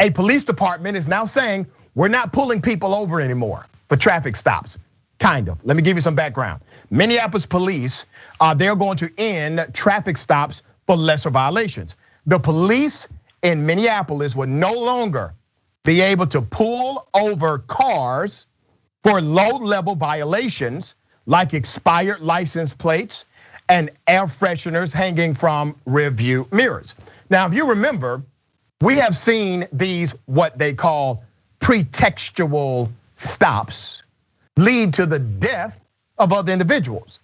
A police department is now saying we're not pulling people over anymore for traffic stops. Kind of. Let me give you some background. Minneapolis Police, they're going to end traffic stops for lesser violations. The police in Minneapolis would no longer be able to pull over cars for low-level violations like expired license plates and air fresheners hanging from rearview mirrors. Now, if you remember, we have seen these, what they call pretextual stops, lead to the death of other individuals.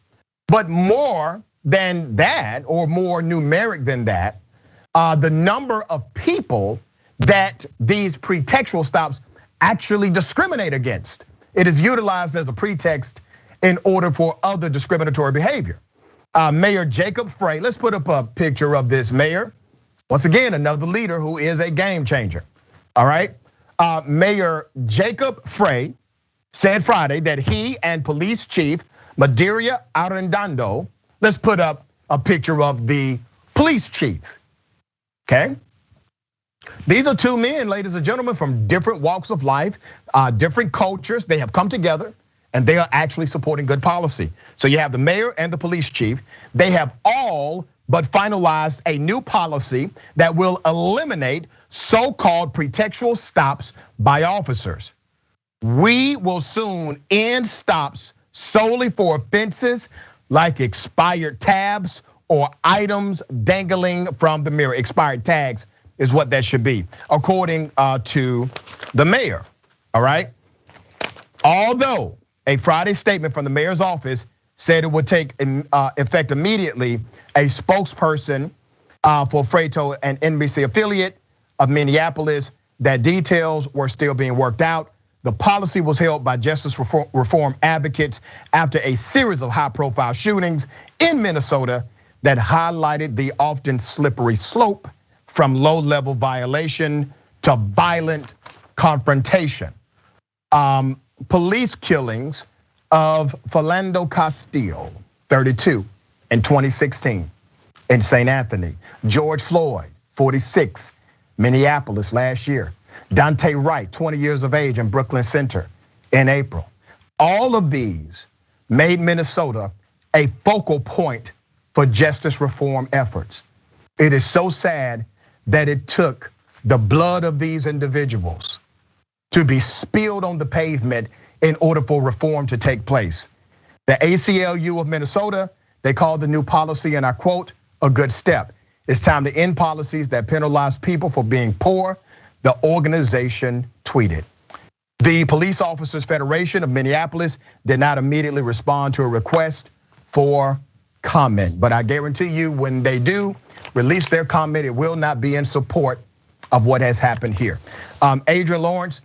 But more than that, or more numeric than that, the number of people that these pretextual stops actually discriminate against. It is utilized as a pretext in order for other discriminatory behavior. Mayor Jacob Frey, let's put up a picture of this mayor. Once again, another leader who is a game changer, all right? Mayor Jacob Frey said Friday that he and Police Chief Madiria Arredondo, let's put up a picture of the police chief, okay? These are two men, ladies and gentlemen, from different walks of life, different cultures. They have come together and they are actually supporting good policy. So you have the mayor and the police chief. They have all but finalized a new policy that will eliminate so-called pretextual stops by officers. We will soon end stops solely for offenses like expired tabs or items dangling from the mirror. Expired tags is what that should be, according to the mayor, all right? Although a Friday statement from the mayor's office said it would take effect immediately, a spokesperson for Freto, an NBC affiliate of Minneapolis, that details were still being worked out. The policy was held by justice reform advocates after a series of high-profile shootings in Minnesota that highlighted the often slippery slope from low-level violation to violent confrontation. Police killings of Philando Castile, 32, in 2016 in St. Anthony. George Floyd, 46, Minneapolis last year. Dante Wright, 20 years of age in Brooklyn Center in April. All of these made Minnesota a focal point for justice reform efforts. It is so sad that it took the blood of these individuals to be spilled on the pavement in order for reform to take place. The ACLU of Minnesota, they called the new policy, and I quote, a good step. It's time to end policies that penalize people for being poor, the organization tweeted. The Police Officers Federation of Minneapolis did not immediately respond to a request for comment, but I guarantee you when they do release their comment, it will not be in support of what has happened here. Adrienne Lawrence,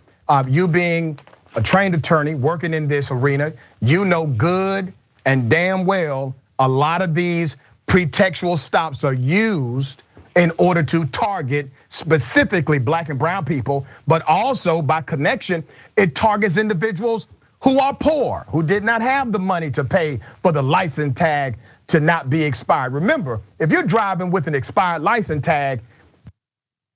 you being a trained attorney working in this arena, you know good and damn well a lot of these pretextual stops are used in order to target specifically Black and brown people, but also by connection, it targets individuals who are poor, who did not have the money to pay for the license tag to not be expired. Remember, if you're driving with an expired license tag,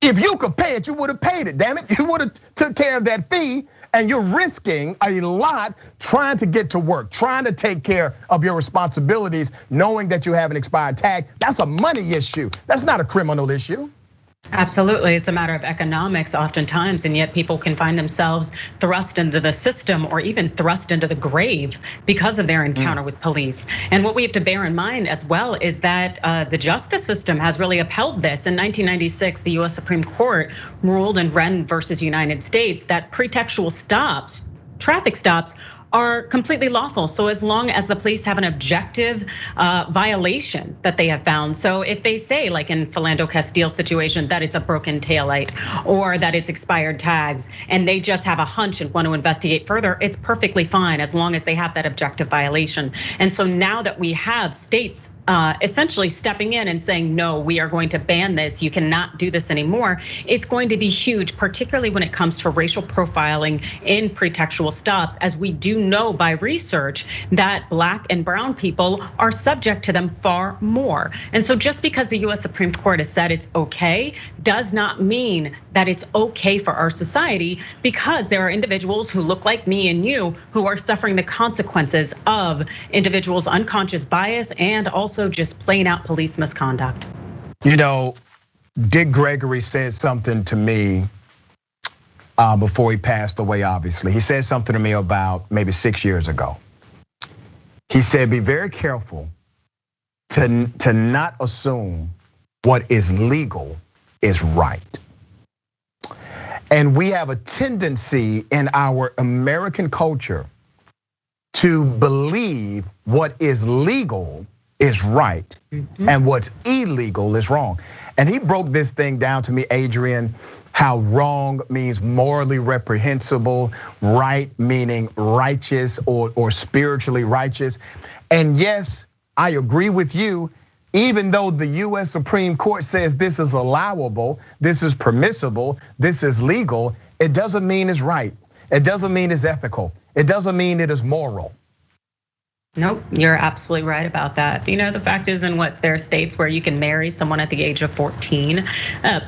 if you could pay it, you would have paid it, damn it. You would have took care of that fee, and you're risking a lot trying to get to work, trying to take care of your responsibilities, knowing that you have an expired tag. That's a money issue. That's not a criminal issue. Absolutely, it's a matter of economics oftentimes, and yet people can find themselves thrust into the system or even thrust into the grave because of their encounter with police. And what we have to bear in mind as well is that the justice system has really upheld this. In 1996, the US Supreme Court ruled in Wren versus United States that pretextual stops, traffic stops, are completely lawful. So as long as the police have an objective violation that they have found. So if they say, like in Philando Castile situation, that it's a broken taillight or that it's expired tags, and they just have a hunch and want to investigate further, it's perfectly fine as long as they have that objective violation. And so now that we have states essentially stepping in and saying, no, we are going to ban this. You cannot do this anymore. It's going to be huge, particularly when it comes to racial profiling in pretextual stops, as we do know by research that Black and brown people are subject to them far more. And so just because the US Supreme Court has said it's okay does not mean that it's okay for our society, because there are individuals who look like me and you who are suffering the consequences of individuals' unconscious bias and also just plain out police misconduct. You know, Dick Gregory said something to me before he passed away, obviously. He said something to me about maybe 6 years ago. He said, be very careful to not assume what is legal is right. And we have a tendency in our American culture to believe what is legal is right and what's illegal is wrong. And he broke this thing down to me, Adrienne, how wrong means morally reprehensible, right meaning righteous or spiritually righteous. And yes, I agree with you. Even though the US Supreme Court says this is allowable, this is permissible, this is legal, it doesn't mean it's right. It doesn't mean it's ethical. It doesn't mean it is moral. Nope, you're absolutely right about that. You know, the fact is, in what there are states where you can marry someone at the age of 14,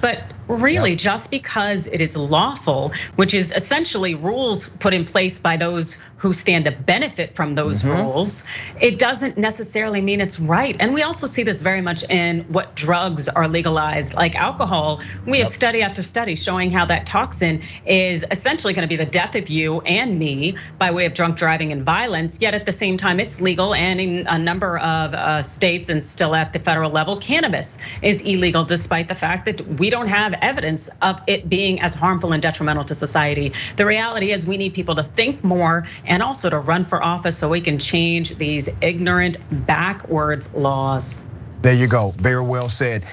but really just because it is lawful, which is essentially rules put in place by those who stand to benefit from those rules, it doesn't necessarily mean it's right. And we also see this very much in what drugs are legalized, like alcohol. We have study after study showing how that toxin is essentially gonna be the death of you and me by way of drunk driving and violence, yet at the same time it's legal, and in a number of states and still at the federal level, cannabis is illegal, despite the fact that we don't have evidence of it being as harmful and detrimental to society. The reality is we need people to think more and also to run for office so we can change these ignorant, backwards laws. There you go, very well said.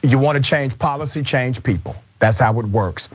You want to change policy, change people. That's how it works.